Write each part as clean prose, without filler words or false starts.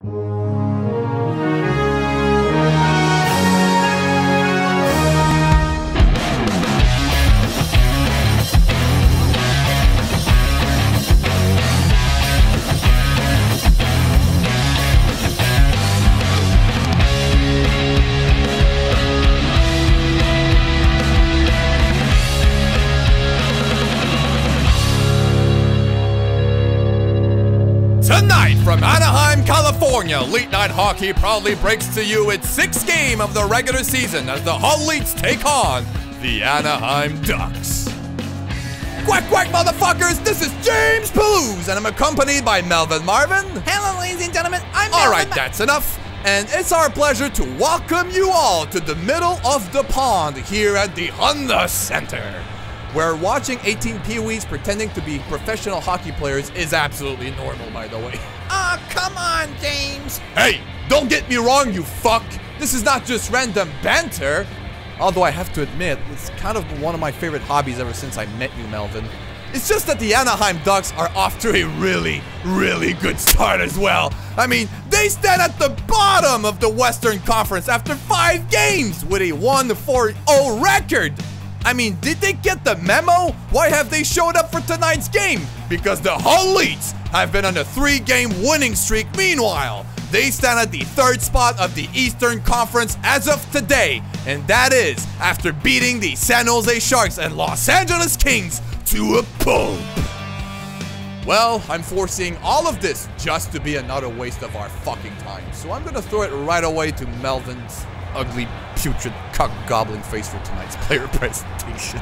Tonight from Anaheim, California, Leet Night Hockey proudly breaks to you its 6th game of the regular season as the Leets take on the Anaheim Ducks. Quack, quack, motherfuckers, this is James Palouse, and I'm accompanied by Melvin Marvin. Hello, ladies and gentlemen, I'm Melvin. Alright, that's enough. And it's our pleasure to welcome you all to the middle of the pond here at the Honda Center, where watching 18 Pee-wees pretending to be professional hockey players is absolutely normal, by the way. Aw, come on, James. Hey, don't get me wrong, you fuck. This is not just random banter. Although I have to admit, it's kind of one of my favorite hobbies ever since I met you, Melvin. It's just that the Anaheim Ducks are off to a really, really good start as well. I mean, they stand at the bottom of the Western Conference after 5 games with a 1-4-0 record. I mean, did they get the memo? Why have they showed up for tonight's game? Because the Leets have been on a 3-game winning streak. Meanwhile, they stand at the 3rd spot of the Eastern Conference as of today. And that is after beating the San Jose Sharks and Los Angeles Kings to a pulp. Well, I'm foreseeing all of this just to be another waste of our fucking time. So I'm gonna throw it right away to Melvin's ugly, putrid, cock-gobbling face for tonight's player presentation.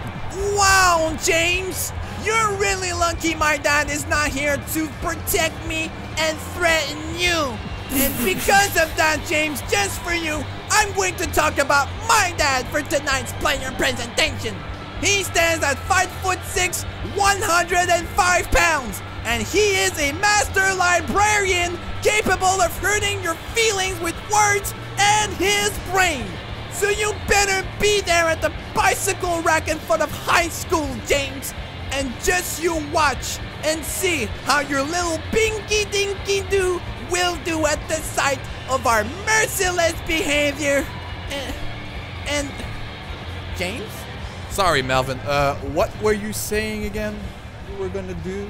Wow, James! You're really lucky my dad is not here to protect me and threaten you. And because of that, James, just for you, I'm going to talk about my dad for tonight's player presentation. He stands at 5'6", 105 pounds, and he is a master librarian capable of hurting your feelings with words and his brain. So you better be there at the bicycle rack in front of high school, James. And just you watch and see how your little pinky dinky doo will do at the sight of our merciless behavior. And James? Sorry, Melvin. What were you saying again you were gonna do?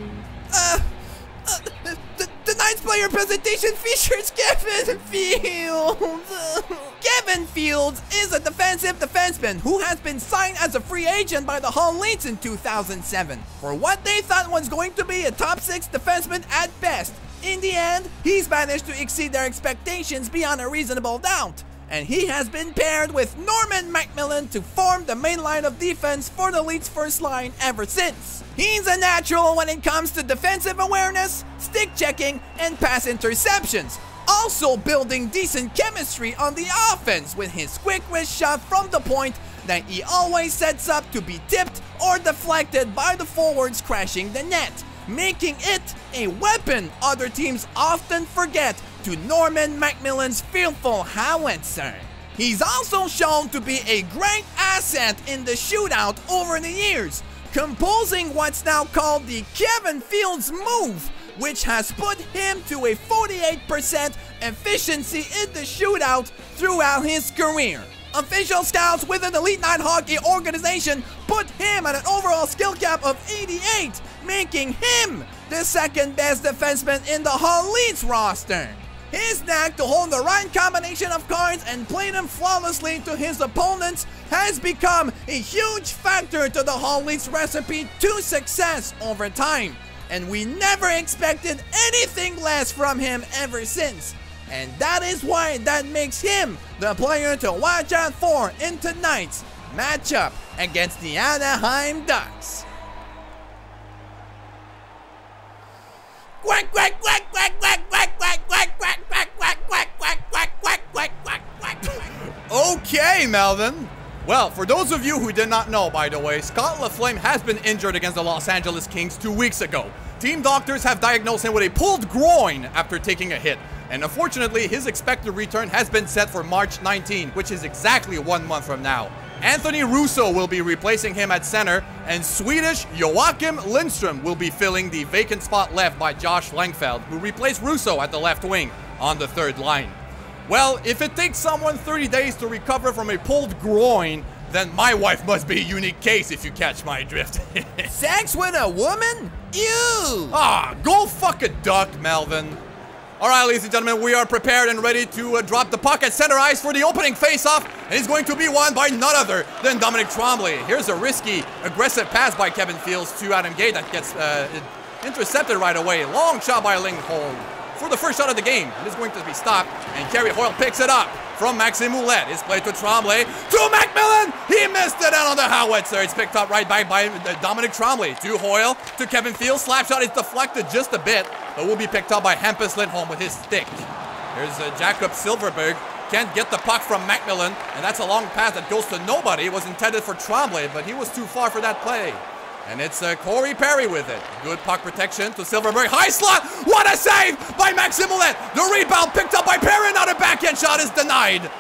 Tonight's player presentation features Kevin Fields. Kevin Fields is a defensive defenseman who has been signed as a free agent by the Leets in 2007 for what they thought was going to be a top 6 defenseman at best. In the end, he's managed to exceed their expectations beyond a reasonable doubt, and he has been paired with Norman Macmillan to form the main line of defense for the Leets' first line ever since. He's a natural when it comes to defensive awareness, stick checking, and pass interceptions, also building decent chemistry on the offense with his quick wrist shot from the point that he always sets up to be tipped or deflected by the forwards crashing the net, making it a weapon other teams often forget to Norman Macmillan's fearful howitzer. He's also shown to be a great asset in the shootout over the years, composing what's now called the Kevin Fields move, which has put him to a 48% efficiency in the shootout throughout his career. Official scouts within the Leet Night Hockey organization put him at an overall skill cap of 88, making him the 2nd best defenseman in the Leets roster. His knack to hold the right combination of cards and play them flawlessly to his opponents has become a huge factor to the Leets' recipe to success over time, and we never expected anything less from him ever since. And that is why that makes him the player to watch out for in tonight's matchup against the Anaheim Ducks. Quack, quack, quack, quack, quack, quack, quack, quack, quack, quack, quack, quack, quack, quack, quack, quack, quack, quack, quack. Okay, Melvin. Well, for those of you who did not know, by the way, Scott LaFlame has been injured against the Los Angeles Kings 2 weeks ago. Team doctors have diagnosed him with a pulled groin after taking a hit. And unfortunately, his expected return has been set for March 19, which is exactly 1 month from now. Anthony Russo will be replacing him at center, and Swedish Joakim Lindström will be filling the vacant spot left by Josh Langfeld, who replaced Russo at the left wing. on the third line. Well, if it takes someone 30 days to recover from a pulled groin, then my wife must be a unique case, if you catch my drift. Sex with a woman? Ew! Ah, go fuck a duck, Melvin. All right, ladies and gentlemen, we are prepared and ready to drop the puck at center ice for the opening face-off, and it's going to be won by none other than Dominic Tremblay. Here's a risky, aggressive pass by Kevin Fields to Adam Gay that gets intercepted right away. Long shot by Lingholm for the first shot of the game. It is going to be stopped, and Kerry Hoyle picks it up from Maxime Ouellet. It's played to Tremblay, to Macmillan! He missed it out on the howitzer. It's picked up right back by Dominic Tremblay. To Hoyle, to Kevin Fields. Slap shot is deflected just a bit, but will be picked up by Hampus Lindholm with his stick. Here's Jacob Silverberg. Can't get the puck from Macmillan, and that's a long pass that goes to nobody. It was intended for Tremblay, but he was too far for that play. And it's Corey Perry with it. Good puck protection to Silverberg. High slot! What a save by Maxime Ouellet! The rebound picked up by Perry. Now the backhand shot is denied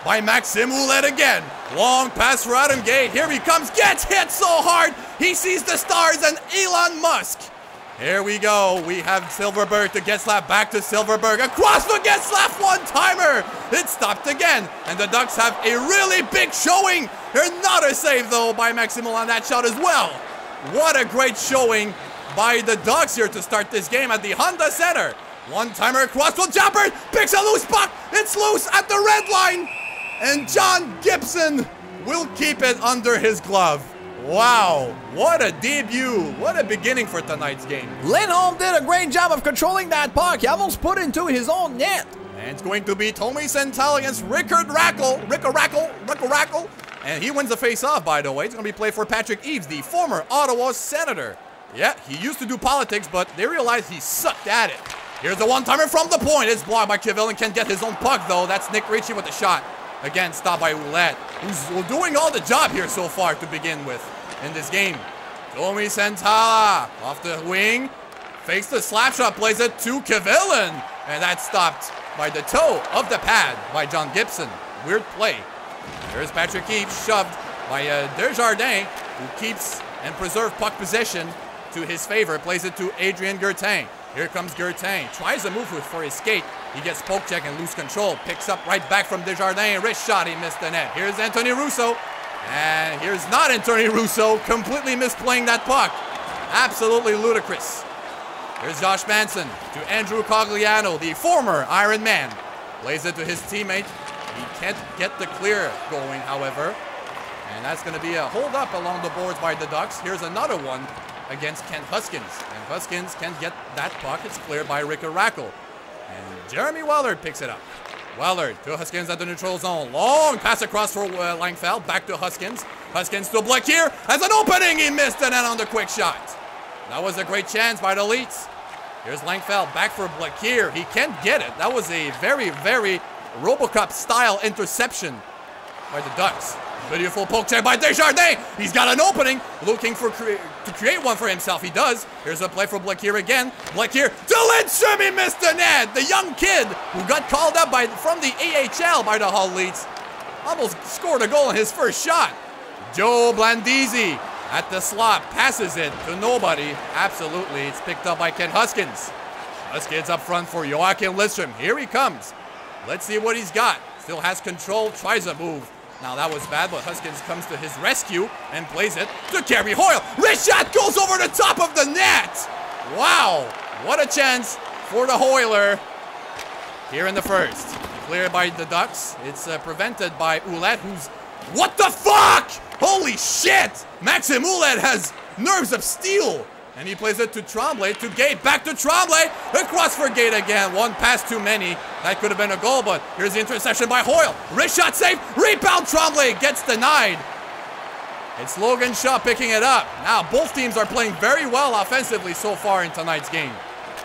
by Maxime Ouellet again. Long pass for Adam Gay. Here he comes. Gets hit so hard. He sees the stars and Elon Musk. Here we go. We have Silverberg to Getzlaf. Back to Silverberg. Across the Getzlaf. One-timer. It stopped again. And the Ducks have a really big showing. There's not a save, though, by Maxime on that shot as well. What a great showing by the Ducks here to start this game at the Honda Center. One-timer across the jumper, picks a loose puck. It's loose at the red line. And John Gibson will keep it under his glove. Wow, what a debut. What a beginning for tonight's game. Lindholm did a great job of controlling that puck. He almost put it into his own net. And it's going to be Tommy Sental against Rickard Rackle. And he wins the face-off, by the way. It's going to be played for Patrick Eaves, the former Ottawa Senator. Yeah, he used to do politics, but they realized he sucked at it. Here's the one-timer from the point. It's blocked by Kivell and can't get his own puck, though. That's Nick Ricci with the shot. Again, stopped by Ouellet, who's doing all the job here so far to begin with in this game. Tommy Santala off the wing. Fakes the slap shot, plays it to Kivell, and that's stopped by the toe of the pad by John Gibson. Weird play. There's Patrick Eaves, shoved by Desjardins, who keeps and preserves puck possession to his favor. Plays it to Adrien Gertin. Here comes Gertin. Tries a move for his skate. He gets poke check and lose control. Picks up right back from Desjardins. Wrist shot. He missed the net. Here's Anthony Russo. And here's not Anthony Russo. Completely misplaying that puck. Absolutely ludicrous. Here's Josh Manson to Andrew Cogliano, the former Iron Man. Plays it to his teammate. He can't get the clear going, however. And that's going to be a hold up along the boards by the Ducks. Here's another one against Kent Huskins. And Huskins can't get that puck. It's cleared by Rickard Rackle. And Jeremy Wellard picks it up. Wellard to Huskins at the neutral zone. Long pass across for Langfeld. Back to Huskins. Huskins to Black here. Has an opening. He missed it and on the quick shot. That was a great chance by the Leets. Here's Langfeld back for Black here. He can't get it. That was a very, very RoboCop-style interception by the Ducks. Beautiful poke check by Desjardins. He's got an opening, looking for to create one for himself. He does. Here's a play for Black here again. Black here to Lindstrom. He missed the net. The young kid who got called up from the AHL by the Hull Leets almost scored a goal in his first shot. Joe Blandisi at the slot passes it to nobody. Absolutely, it's picked up by Ken Huskins. Huskins up front for Joachim Lindstrom. Here he comes. Let's see what he's got. Still has control, tries a move. Now that was bad, but Huskins comes to his rescue and plays it to Kerry Hoyle. Wrist shot goes over the top of the net. Wow, what a chance for the Hoiler here in the first. Cleared by the Ducks. It's prevented by Ouellet, who's... What the fuck? Holy shit! Maxime Ouellet has nerves of steel. And he plays it to Tremblay, to Gate, back to Tremblay, across for Gate again. One pass too many. That could have been a goal, but here's the interception by Hoyle. Wrist shot safe, rebound Tremblay, gets denied. It's Logan Shaw picking it up. Now both teams are playing very well offensively so far in tonight's game.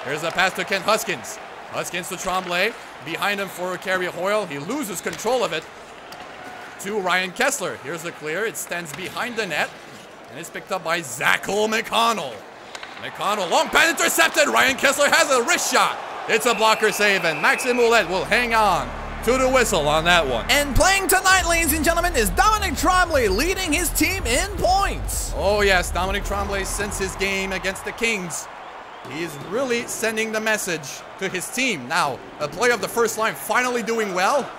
Here's a pass to Ken Huskins. Huskins to Tremblay, behind him for Kerry Hoyle. He loses control of it to Ryan Kessler. Here's the clear, it stands behind the net, and it's picked up by Zachel McConnell. McConnell, long pass intercepted. Ryan Kessler has a wrist shot. It's a blocker save, and Maxime Ouellet will hang on to the whistle on that one. And playing tonight, ladies and gentlemen, is Dominic Tremblay, leading his team in points. Oh yes, Dominic Tremblay, since his game against the Kings, He's really sending the message to his team. Now, a player of the first line finally doing well.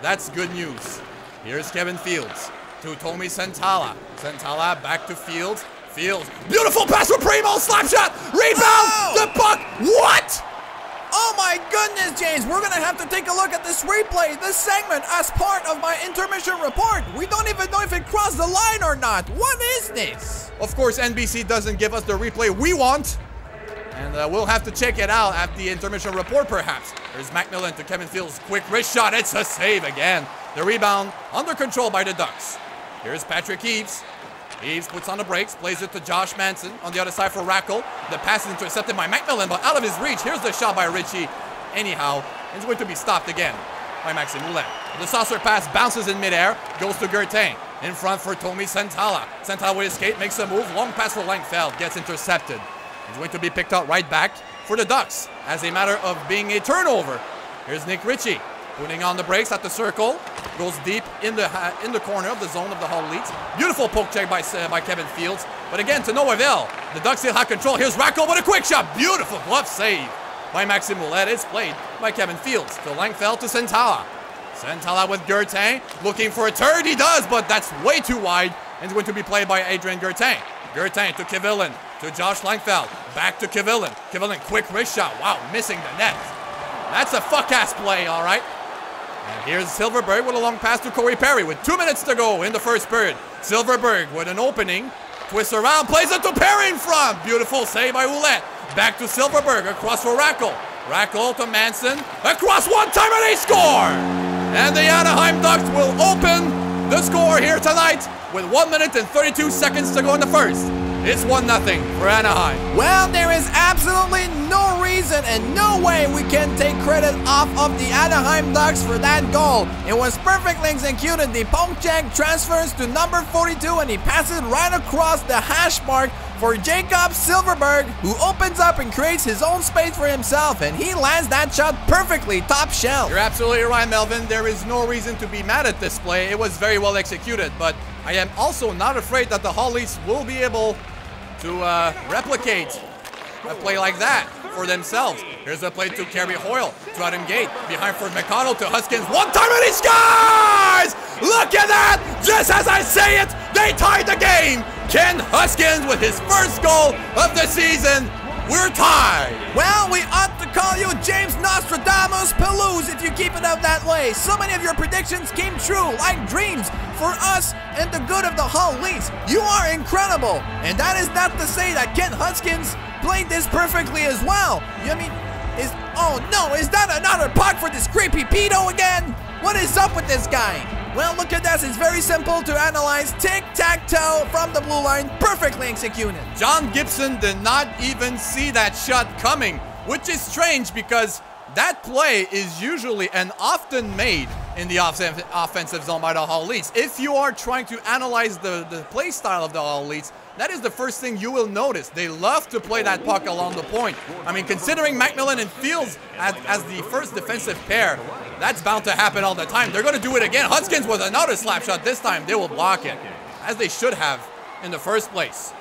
That's good news. Here's Kevin Fields to Tommy Santala. Santala back to Fields. Fields. Beautiful pass for Primo. Slap shot. Rebound. Oh! The puck. What? Oh my goodness, James. We're going to have to take a look at this replay, this segment, as part of my intermission report. We don't even know if it crossed the line or not. What is this? Of course, NBC doesn't give us the replay we want. And we'll have to check it out at the intermission report, perhaps. There's Macmillan to Kevin Fields. Quick wrist shot. It's a save again. The rebound under control by the Ducks. Here's Patrick Eaves. Eaves puts on the brakes, plays it to Josh Manson on the other side for Rackle. The pass is intercepted by Macmillan, but out of his reach. Here's the shot by Ritchie. Anyhow, it's going to be stopped again by Maxime Ouellet. The saucer pass bounces in midair, goes to Gertain. In front for Tommy Santala. Santala with his skate, makes a move. Long pass for Langfeld, gets intercepted. He's going to be picked out right back for the Ducks as a matter of being a turnover. Here's Nick Ritchie. Putting on the brakes at the circle, goes deep in the corner of the zone of the Hull Leets. Beautiful poke check by Kevin Fields, but again to no avail. The Ducks still have control. Here's Rackle with a quick shot. Beautiful glove save by Maxime Ouellet. It's played by Kevin Fields to Langfeld to Santala. Santala with Gertain, looking for a turn. He does, but that's way too wide, and it's going to be played by Adrian Gertain. Gertain to Kivillin, to Josh Langfeld, back to Kivillin. Kivillin, quick wrist shot. Wow, missing the net. That's a fuck-ass play, all right. And here's Silverberg with a long pass to Corey Perry with 2 minutes to go in the first period. Silverberg with an opening, twists around, plays it to Perry in front. Beautiful save by Ouellet. Back to Silverberg, across for Rackle. Rackle to Manson, across one time and they score! And the Anaheim Ducks will open the score here tonight with 1 minute and 32 seconds to go in the first. It's 1-0 for Anaheim. Well, there is absolutely no reason and no way we can take credit off of the Anaheim Ducks for that goal. It was perfectly executed. The poke check transfers to number 42 and he passes right across the hash mark for Jacob Silverberg, who opens up and creates his own space for himself, and he lands that shot perfectly top shelf. You're absolutely right, Melvin. There is no reason to be mad at this play. It was very well executed, but I am also not afraid that the Hull Leets will be able to replicate a play like that for themselves. Here's a play to Kerry Hoyle, to Adam Gate, behind for McConnell to Huskins, one time and he scores! Look at that! Just as I say it, they tied the game! Ken Huskins with his first goal of the season. We're tied! Well, we ought to call you James Nostradamus Pelouse if you keep it up that way. So many of your predictions came true, like dreams, for us and the good of the Hull Leets. You are incredible. And that is not to say that Ken Huskins played this perfectly as well. I mean, oh no, is that another puck for this creepy pedo again? What is up with this guy? Well, look at this. It's very simple to analyze. Tic-tac-toe from the blue line. Perfectly executed. John Gibson did not even see that shot coming, which is strange because that play is usually and often made in the offensive zone by the Hull Leets. If you are trying to analyze the play style of the Hull Leets, that is the first thing you will notice. They love to play that puck along the point. I mean, considering Macmillan and Fields as the first defensive pair, that's bound to happen all the time. They're going to do it again. Huskins with another slap shot. This time they will block it, as they should have in the first place.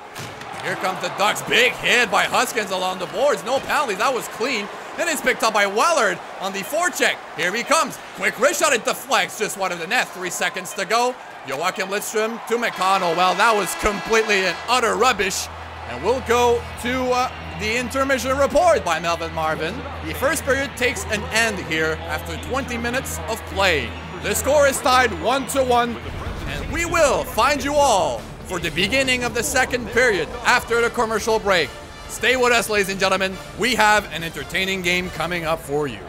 Here comes the Ducks. Big hit by Huskins along the boards. No penalties. That was clean. Then it's picked up by Wellard on the forecheck. Here he comes. Quick wrist shot. It deflects just wide of the net. 3 seconds to go. Joachim Lidstrom to McConnell. Well, that was completely and utter rubbish. And we'll go to the intermission report by Melvin Marvin. The first period takes an end here after 20 minutes of play. The score is tied 1-1. And we will find you all for the beginning of the second period after the commercial break. Stay with us, ladies and gentlemen. We have an entertaining game coming up for you.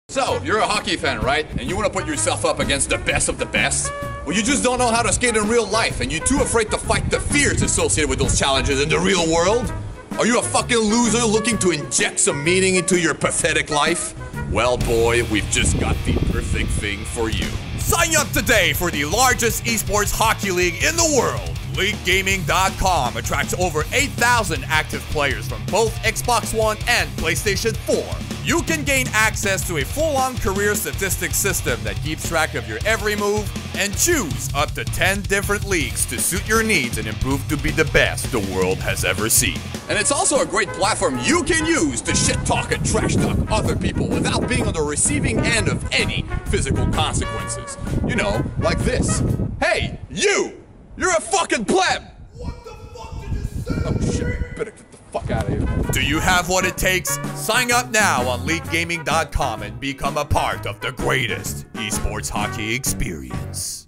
So, you're a hockey fan, right? And you want to put yourself up against the best of the best? Well, you just don't know how to skate in real life, and you're too afraid to fight the fears associated with those challenges in the real world? Are you a fucking loser looking to inject some meaning into your pathetic life? Well, boy, we've just got the perfect thing for you. Sign up today for the largest esports hockey league in the world. LeetGaming.com attracts over 8,000 active players from both Xbox One and PlayStation 4. You can gain access to a full-on career statistics system that keeps track of your every move, and choose up to 10 different leagues to suit your needs and improve to be the best the world has ever seen. And it's also a great platform you can use to shit talk and trash talk other people without being on the receiving end of any physical consequences. You know, like this. Hey, you! You're a fucking pleb! What the fuck did you say? Oh shit, better get the fuck out of here. Do you have what it takes? Sign up now on LeetGaming.com and become a part of the greatest esports hockey experience.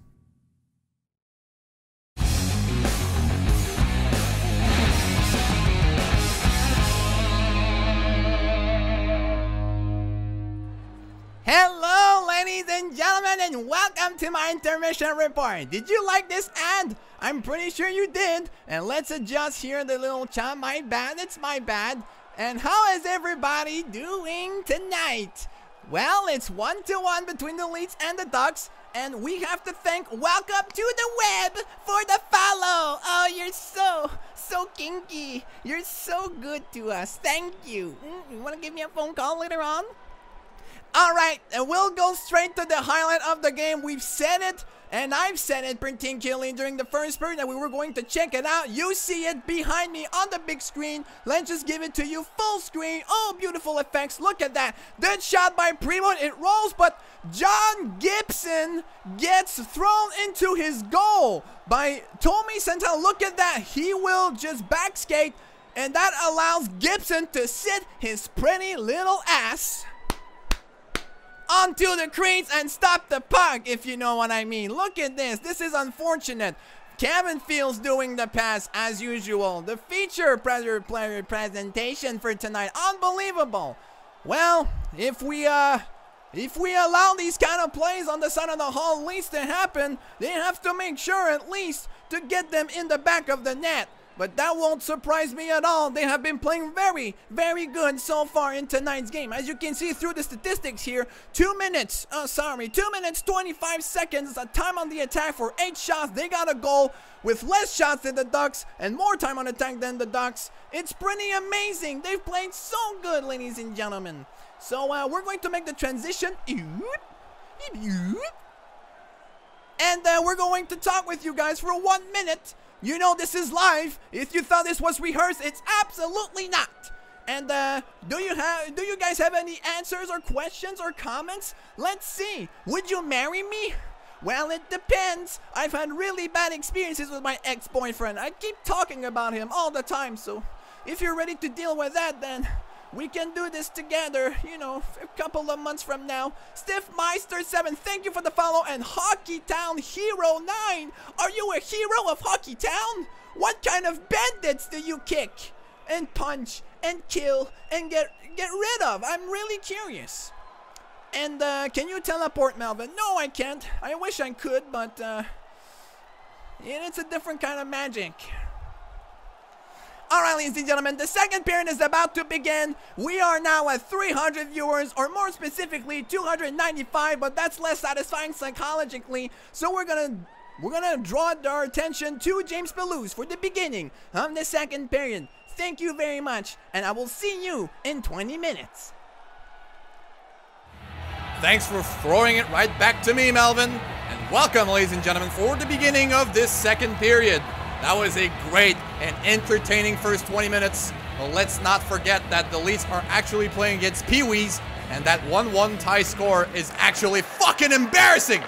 Hello, ladies and gentlemen, and welcome to my intermission report. Did you like this ad? I'm pretty sure you did. And let's adjust here the little chime. My bad, it's my bad. And how is everybody doing tonight? Well, it's 1-1 between the Leets and the Ducks. And we have to thank Welcome to the Web for the follow. Oh, you're so kinky. You're so good to us. Thank you. You want to give me a phone call later on? Alright, and we'll go straight to the highlight of the game. We've said it, and I've said it particularly during the first period that we were going to check it out. You see it behind me on the big screen. Let's just give it to you full screen. Oh, beautiful effects. Look at that. Good shot by Primo. It rolls, but John Gibson gets thrown into his goal by Tommy Santana. Look at that. He will just back skate, and that allows Gibson to sit his pretty little ass onto the crease and stop the puck, if you know what I mean. Look at this. This is unfortunate. Kevin Fields doing the pass as usual. The feature player presentation for tonight. Unbelievable. Well, if we allow these kind of plays on the side of the Hall Leets to happen, they have to make sure at least to get them in the back of the net. But that won't surprise me at all. They have been playing very, very good so far in tonight's game. As you can see through the statistics here, 2 minutes 25 seconds, a time on the attack for 8 shots. They got a goal with less shots than the Ducks and more time on attack than the Ducks. It's pretty amazing. They've played so good, ladies and gentlemen. So we're going to make the transition. And we're going to talk with you guys for 1 minute. You know this is live. If you thought this was rehearsed, it's absolutely not. And do you guys have any answers or questions or comments? Let's see. Would you marry me? Well, it depends. I've had really bad experiences with my ex-boyfriend. I keep talking about him all the time. So if you're ready to deal with that, then we can do this together, you know, a couple of months from now. Stiffmeister7, thank you for the follow. And Hockeytown Hero 9, are you a hero of Hockeytown? What kind of bandits do you kick and punch and kill and get rid of? I'm really curious. And can you teleport, Melvin? No, I can't. I wish I could, but it's a different kind of magic. Alright, ladies and gentlemen, the second period is about to begin. We are now at 300 viewers, or more specifically 295, but that's less satisfying psychologically. So we're gonna draw our attention to James Belouse for the beginning of the second period. Thank you very much, and I will see you in 20 minutes. Thanks for throwing it right back to me, Melvin. And welcome, ladies and gentlemen, for the beginning of this second period. That was a great and entertaining first 20 minutes. But let's not forget that the Leets are actually playing against Pee-wees, and that 1-1 tie score is actually fucking embarrassing.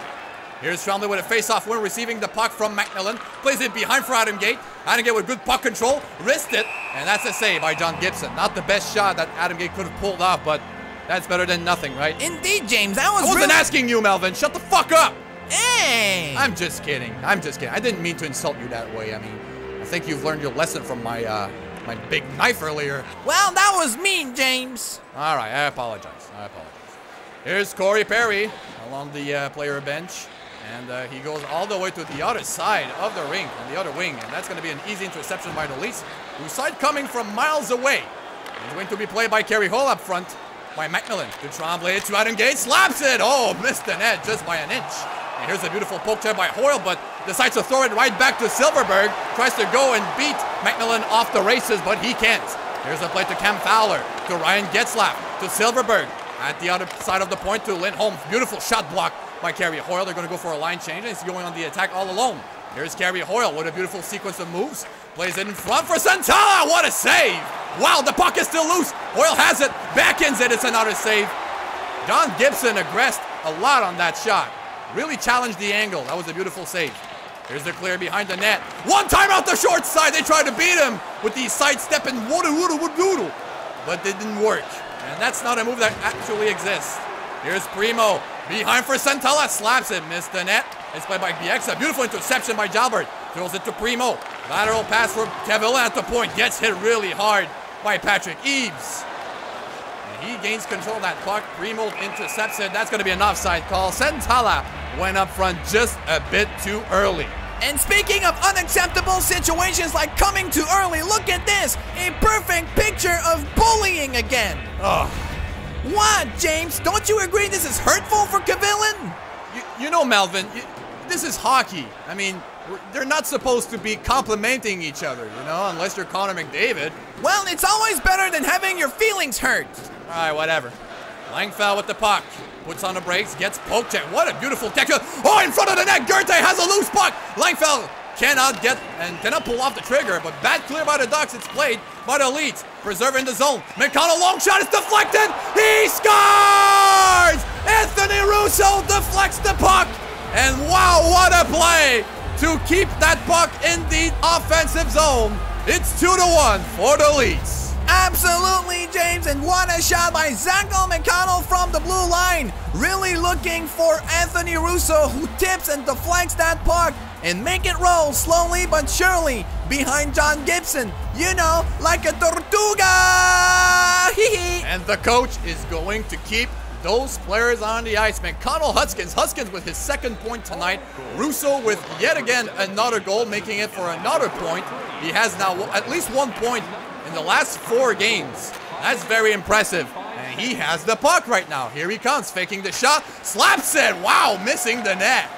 Here's Trombley with a face-off win, receiving the puck from Macmillan. Plays it behind for Adam Gate. Adam Gate with good puck control, wrist it, and that's a save by John Gibson. Not the best shot that Adam Gate could have pulled off, but that's better than nothing, right? Indeed, James. I wasn't asking you, Melvin. Shut the fuck up. Hey! I'm just kidding. I'm just kidding. I didn't mean to insult you that way. I mean, I think you've learned your lesson from my my big knife earlier. Well, that was mean, James. All right, I apologize. Here's Corey Perry along the player bench, and he goes all the way to the other side of the rink, on the other wing, and that's going to be an easy interception by the Leets, whose side coming from miles away. It's going to be played by Kerry Hall up front, by Macmillan. Good Tremblay to Adam Gate, slaps it. Oh, missed the net just by an inch. And here's a beautiful poke there by Hoyle, but decides to throw it right back to Silverberg. Tries to go and beat Macmillan off the races, but he can't. Here's a play to Cam Fowler, to Ryan Getzlaff, to Silverberg. At the other side of the point to Lindholm. Beautiful shot block by Carrie Hoyle. They're going to go for a line change, and he's going on the attack all alone. Here's Carrie Hoyle with a beautiful sequence of moves. Plays it in front for Santala. What a save. Wow, the puck is still loose. Hoyle has it. Backends it. It's another save. John Gibson aggressed a lot on that shot. Really challenged the angle. That was a beautiful save. Here's the clear behind the net. One time out the short side. They tried to beat him with the sidestepping doodle, but it didn't work. And that's not a move that actually exists. Here's Primo. Behind for Santala. Slaps it. Missed the net. It's played by Bieksa. Beautiful interception by Jalbert. Throws it to Primo. Lateral pass for Kevin at the point. Gets hit really hard by Patrick Eaves. And he gains control of that puck. Primo intercepts it. That's going to be an offside call. Santala went up front just a bit too early. And speaking of unacceptable situations like coming too early, look at this. A perfect picture of bullying again. Oh. What, James? Don't you agree this is hurtful for Kevin? You know, Melvin, this is hockey. I mean, they're not supposed to be complimenting each other, you know, unless you're Connor McDavid. Well, it's always better than having your feelings hurt. All right, whatever. Langfeld with the puck. Puts on the brakes, gets poked at. What a beautiful tackle. Oh, in front of the net, Goethe has a loose puck. Langfeld cannot get and cannot pull off the trigger, but bad clear by the Ducks. It's played by the Leets. Preserving the zone. McConnell, long shot, is deflected. He scores! Anthony Russo deflects the puck. And wow, what a play to keep that puck in the offensive zone. It's 2-1 for the Leets. Absolutely, James, and what a shot by Zacho McConnell from the blue line. Really looking for Anthony Russo, who tips and deflects that puck and make it roll slowly but surely behind John Gibson. You know, like a tortuga. And the coach is going to keep those players on the ice. McConnell, Huskins with his second point tonight. Russo with yet again another goal, making it for another point. He has now at least 1 point in the last 4 games. That's very impressive. And he has the puck right now. Here he comes, faking the shot. Slaps it. Wow, missing the net.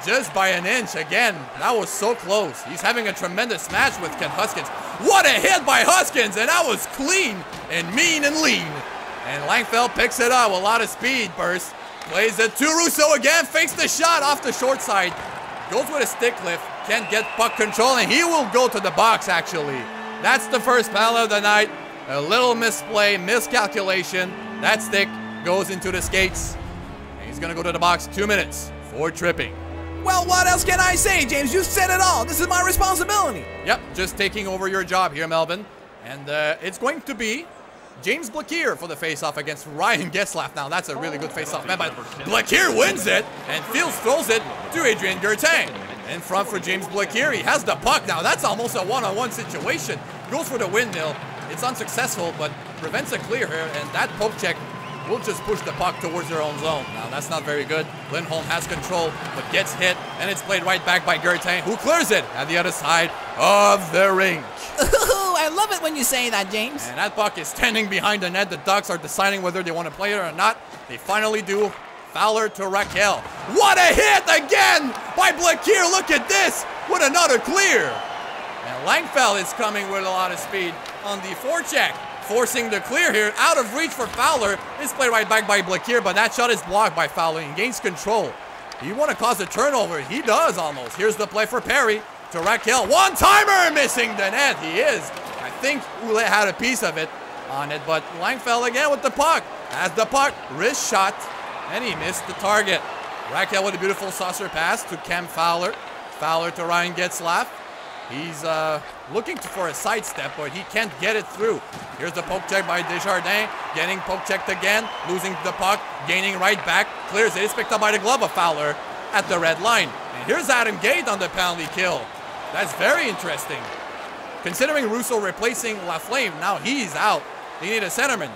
Just by an inch again. That was so close. He's having a tremendous match with Kent Huskins. What a hit by Huskins. And that was clean and mean and lean. And Langfeld picks it up with a lot of speed burst. Plays it to Russo again. Fakes the shot off the short side. Goes with a stick lift. Can't get puck control. And he will go to the box actually. That's the first penalty of the night. A little misplay, miscalculation. That stick goes into the skates. And he's going to go to the box 2 minutes for tripping. Well, what else can I say, James? You said it all. This is my responsibility. Yep, just taking over your job here, Melvin. And it's going to be James Blaquier for the face-off against Ryan Getzlaf. Now, that's a really good face-off, man. But Blaquier wins it, and Fields throws it to Adrian Gertain. In front for James Blaquier. He has the puck now. That's almost a one-on-one situation. Goes for the windmill. It's unsuccessful, but prevents a clear here, and that poke check will just push the puck towards their own zone. Now, that's not very good. Lindholm has control, but gets hit, and it's played right back by Gertain, who clears it at the other side of the rink. Ooh, I love it when you say that, James. And that puck is standing behind the net. The Ducks are deciding whether they want to play it or not. They finally do. Fowler to Raquel. What a hit again by Blaquier. Look at this with another clear. And Langfeld is coming with a lot of speed on the forecheck. Forcing the clear here. Out of reach for Fowler. It's played right back by Blaquier, but that shot is blocked by Fowler and gains control. You want to cause a turnover? He does almost. Here's the play for Perry to Raquel. One-timer missing the net. He is. I think Ouellet had a piece of it on it, but Langfeld again with the puck. Has the puck. Wrist shot. And he missed the target. Raquel with a beautiful saucer pass to Cam Fowler. Fowler to Ryan Getzlaf. He's looking for a sidestep, but he can't get it through. Here's the poke check by Desjardins. Getting poke checked again. Losing the puck. Gaining right back. Clears it. It's picked up by the glove of Fowler at the red line. And here's Adam Gate on the penalty kill. That's very interesting. Considering Russo replacing Laflamme, now he's out. They need a centerman.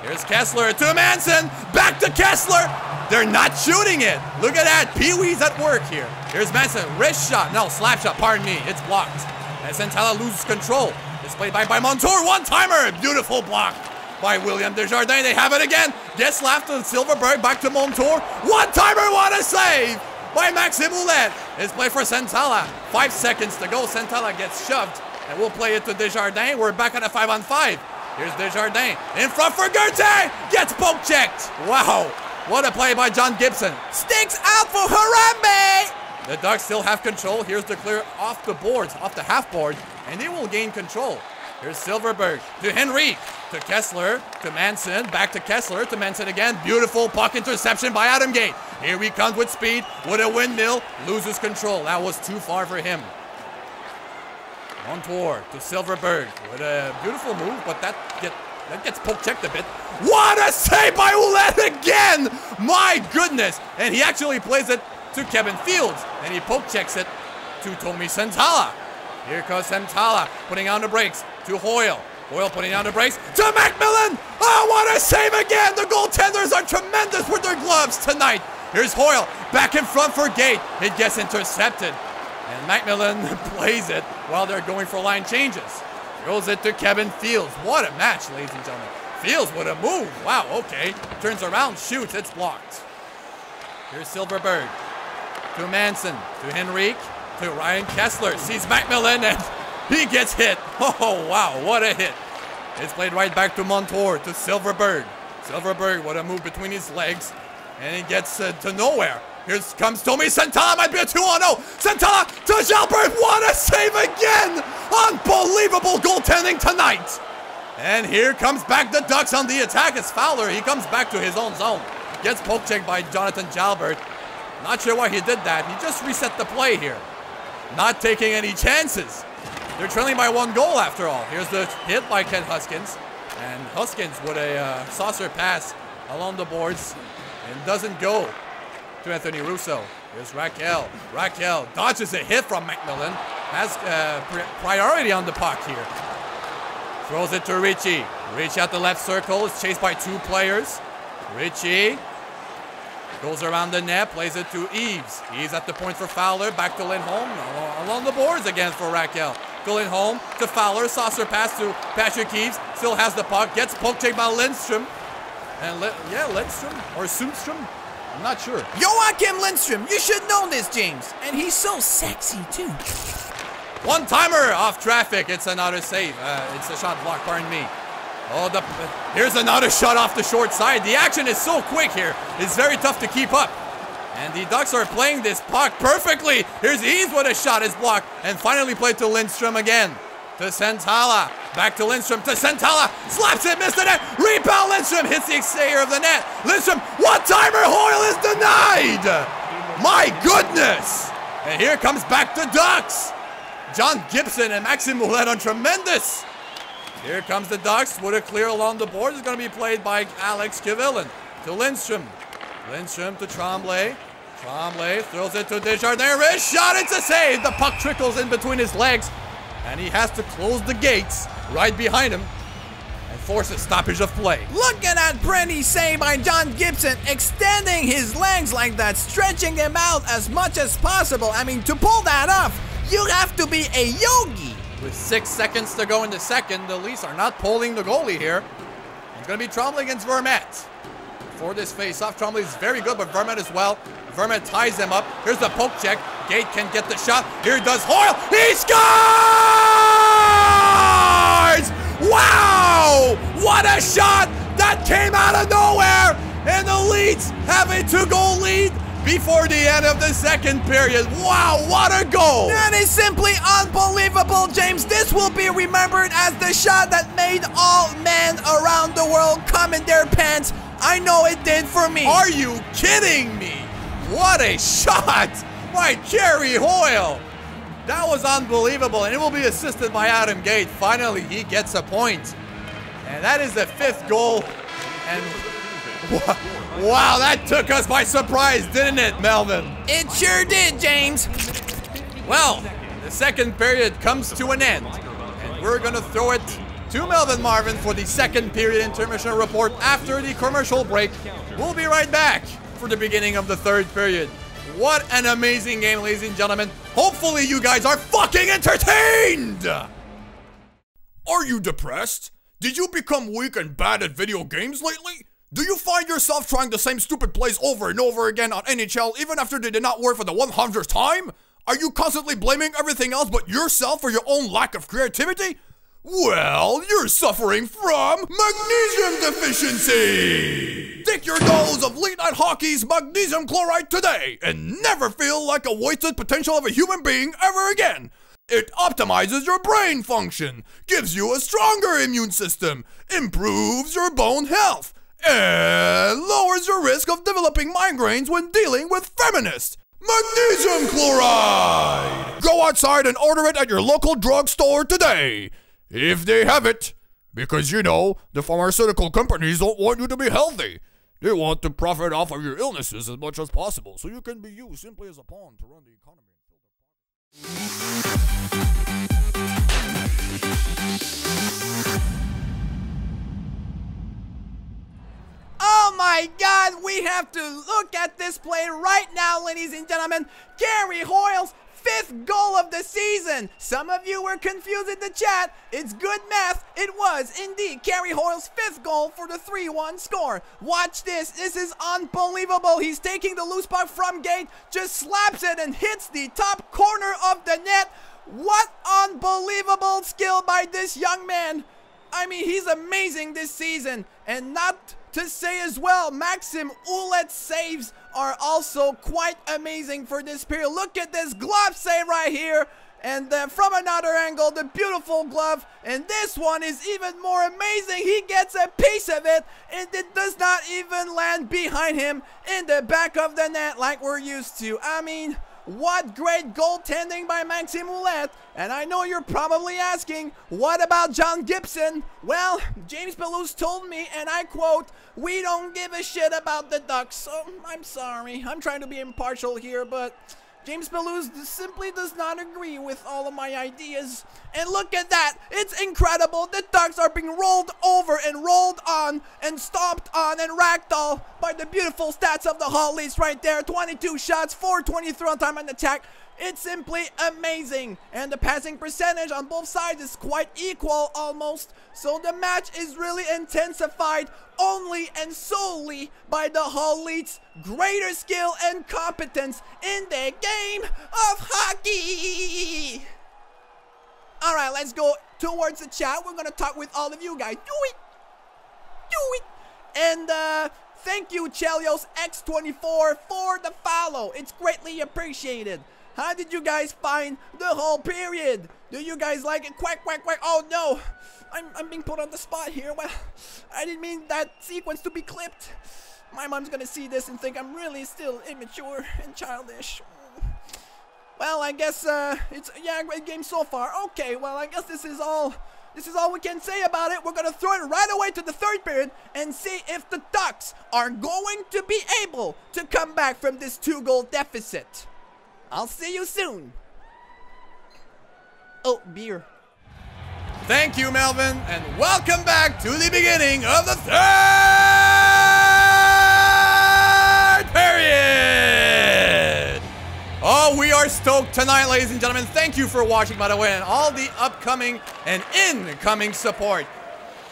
Here's Kessler to Manson. Back to Kessler. They're not shooting it. Look at that. Pee-wee's at work here. Here's Manson. Wrist shot. No, slap shot. Pardon me. It's blocked. And Santala loses control. It's played by Montour. One-timer. Beautiful block by William Desjardins. They have it again. Getzlaf to Silverberg. Back to Montour. One-timer. What a save by Maxime Ouellet. It's played for Santala. 5 seconds to go. Santala gets shoved. And we'll play it to Desjardins. We're back on a 5-on-5. Here's Desjardins. In front for Gertain. Gets poke checked. Wow. What a play by John Gibson. Sticks out for Harambe. The Ducks still have control. Here's the clear off the boards, off the half board, and they will gain control. Here's Silverberg to Henrique, to Kessler, to Manson, back to Kessler, to Manson again. Beautiful puck interception by Adam Gate. Here he comes with speed, with a windmill, loses control. That was too far for him. Montour to Silverberg with a beautiful move, but that gets poke checked a bit. What a save by Ouellette again! My goodness! And he actually plays it to Kevin Fields, and he poke checks it to Tommy Santala. Here comes Santala putting on the brakes to Hoyle. Hoyle putting on the brakes to Macmillan. Oh, what a save again! The goaltenders are tremendous with their gloves tonight. Here's Hoyle back in front for Gate. It gets intercepted, and Macmillan plays it while they're going for line changes. Throws it to Kevin Fields. What a match, ladies and gentlemen. Fields with a move. Wow, okay. Turns around, shoots, it's blocked. Here's Silverberg to Manson, to Henrique, to Ryan Kessler. Sees Macmillan and he gets hit. Oh, wow, what a hit. It's played right back to Montour, to Silverberg. Silverberg, what a move between his legs. And he gets to nowhere. Here comes Tommy Santala, might be a 2-on-0. Santala to Jalbert, what a save again! Unbelievable goaltending tonight. And here comes back the Ducks on the attack. It's Fowler, he comes back to his own zone. Gets poke checked by Jonathan Jalbert. Not sure why he did that. He just reset the play here. Not taking any chances. They're trailing by 1 goal after all. Here's the hit by Ken Huskins. And Huskins with a saucer pass along the boards. And doesn't go to Anthony Russo. Here's Raquel. Raquel dodges a hit from Macmillan. Has priority on the puck here. Throws it to Ritchie. Ritchie at the left circle. Is chased by 2 players. Ritchie goes around the net. Plays it to Eves. Eves at the point for Fowler. Back to Lindholm. Along the boards again for Raquel. To Lindholm. To Fowler. Saucer pass to Patrick Eves. Still has the puck. Gets poke checked by Lindstrom. And Lindstrom or Sundstrom? I'm not sure. Joachim Lindstrom, you should know this, James. And he's so sexy, too. One-timer off traffic. It's another save. It's a shot block, pardon me. Oh, here's another shot off the short side. The action is so quick here. It's very tough to keep up. And the Ducks are playing this puck perfectly. Here's Eves with a shot is blocked. And finally played to Lindstrom again. To Santala. Back to Lindstrom. To Santala. Slaps it. Missed the net. Rebound. Lindstrom hits the exterior of the net. Lindstrom. One-timer. Hoyle is denied. My goodness. And here comes back the Ducks. John Gibson and Maxime Ouellette on tremendous. Here comes the Ducks with a clear along the board. It's going to be played by Alex Kivillin. To Lindstrom. Lindstrom to Tremblay. Tremblay throws it to Desjardins. Wrist shot. It's a save. The puck trickles in between his legs. And he has to close the gates right behind him and force a stoppage of play. Look at that pretty save by John Gibson, extending his legs like that, stretching them out as much as possible. I mean, to pull that off, you have to be a yogi. With 6 seconds to go in the second, the Leets are not pulling the goalie here. It's going to be Tremblay against Vermette. For this face-off, Tremblay is very good, but Vermette as well. Vermette ties them up. Here's the poke check. Gate can get the shot. Here does Hoyle. He scores! Wow! What a shot! That came out of nowhere! And the Leets have a 2-goal lead before the end of the second period. Wow, what a goal! That is simply unbelievable, James. This will be remembered as the shot that made all men around the world come in their pants. I know it did for me. Are you kidding me? What a shot by Kerry Hoyle. That was unbelievable, and it will be assisted by Adam Gate. Finally, he gets a point. And that is the 5th goal. And wow, that took us by surprise, didn't it, Melvin? It sure did, James. Well, the second period comes to an end. And we're going to throw it to Melvin Marvin for the second period intermission report after the commercial break. We'll be right back for the beginning of the third period. What an amazing game, ladies and gentlemen. Hopefully you guys are fucking entertained! Are you depressed? Did you become weak and bad at video games lately? Do you find yourself trying the same stupid plays over and over again on NHL even after they did not work for the 100th time? Are you constantly blaming everything else but yourself for your own lack of creativity? Well, you're suffering from magnesium deficiency! Take your dose of Leet Hockey's magnesium chloride today and never feel like a wasted potential of a human being ever again. It optimizes your brain function, gives you a stronger immune system, improves your bone health, and lowers your risk of developing migraines when dealing with feminists. Magnesium chloride! Go outside and order it at your local drugstore today. If they have it. Because, you know, the pharmaceutical companies don't want you to be healthy. They want to profit off of your illnesses as much as possible, so you can be used simply as a pawn to run the economy. Oh my God, we have to look at this play right now, ladies and gentlemen. Gary Hoyle's 5th goal of the season. Some of you were confused in the chat. It's good math. It was indeed Gary Hoyle's 5th goal for the 3-1 score. Watch this. This is unbelievable. He's taking the loose puck from Gate, just slaps it and hits the top corner of the net. What unbelievable skill by this young man. I mean, he's amazing this season. And not to say as well, Maxim Ouellet's saves are also quite amazing for this period. Look at this glove save right here. And from another angle, the beautiful glove. And this one is even more amazing. He gets a piece of it, and it does not even land behind him in the back of the net like we're used to. I mean, what great goaltending by Maxime Ouellet. And I know you're probably asking, what about John Gibson? Well, James Pelouse told me, and I quote, "We don't give a shit about the Ducks." So I'm sorry. I'm trying to be impartial here, but James Pelouse simply does not agree with all of my ideas. And look at that. It's incredible. The Ducks are being rolled over and rolled on and stomped on and ragdolled by the beautiful stats of the Hull Leets right there. 22 shots, 423 on time on attack. It's simply amazing. And the passing percentage on both sides is quite equal almost. So the match is really intensified only and solely by the Hull Leets' greater skill and competence in the game of hockey. All right, let's go towards the chat. We're going to talk with all of you guys. Do it. Do it. And thank you, Chelios X24, for the follow. It's greatly appreciated. How did you guys find the whole period? Do you guys like it? Quack, quack, quack. Oh, no. I'm being put on the spot here. Well, I didn't mean that sequence to be clipped. My mom's going to see this and think I'm really still immature and childish. Well, I guess it's a great game so far. Okay, well, I guess this is all we can say about it. We're going to throw it right away to the third period and see if the Ducks are going to be able to come back from this 2-goal deficit. I'll see you soon. Oh, beer. Thank you, Melvin, and welcome back to the beginning of the third period. Oh, we are stoked tonight, ladies and gentlemen. Thank you for watching, by the way, and all the upcoming and incoming support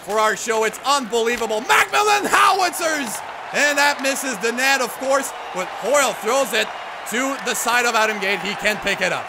for our show. It's unbelievable. Macmillan Howitzers! And that misses the net, of course, but Hoyle throws it to the side of Adam Gate. He can pick it up.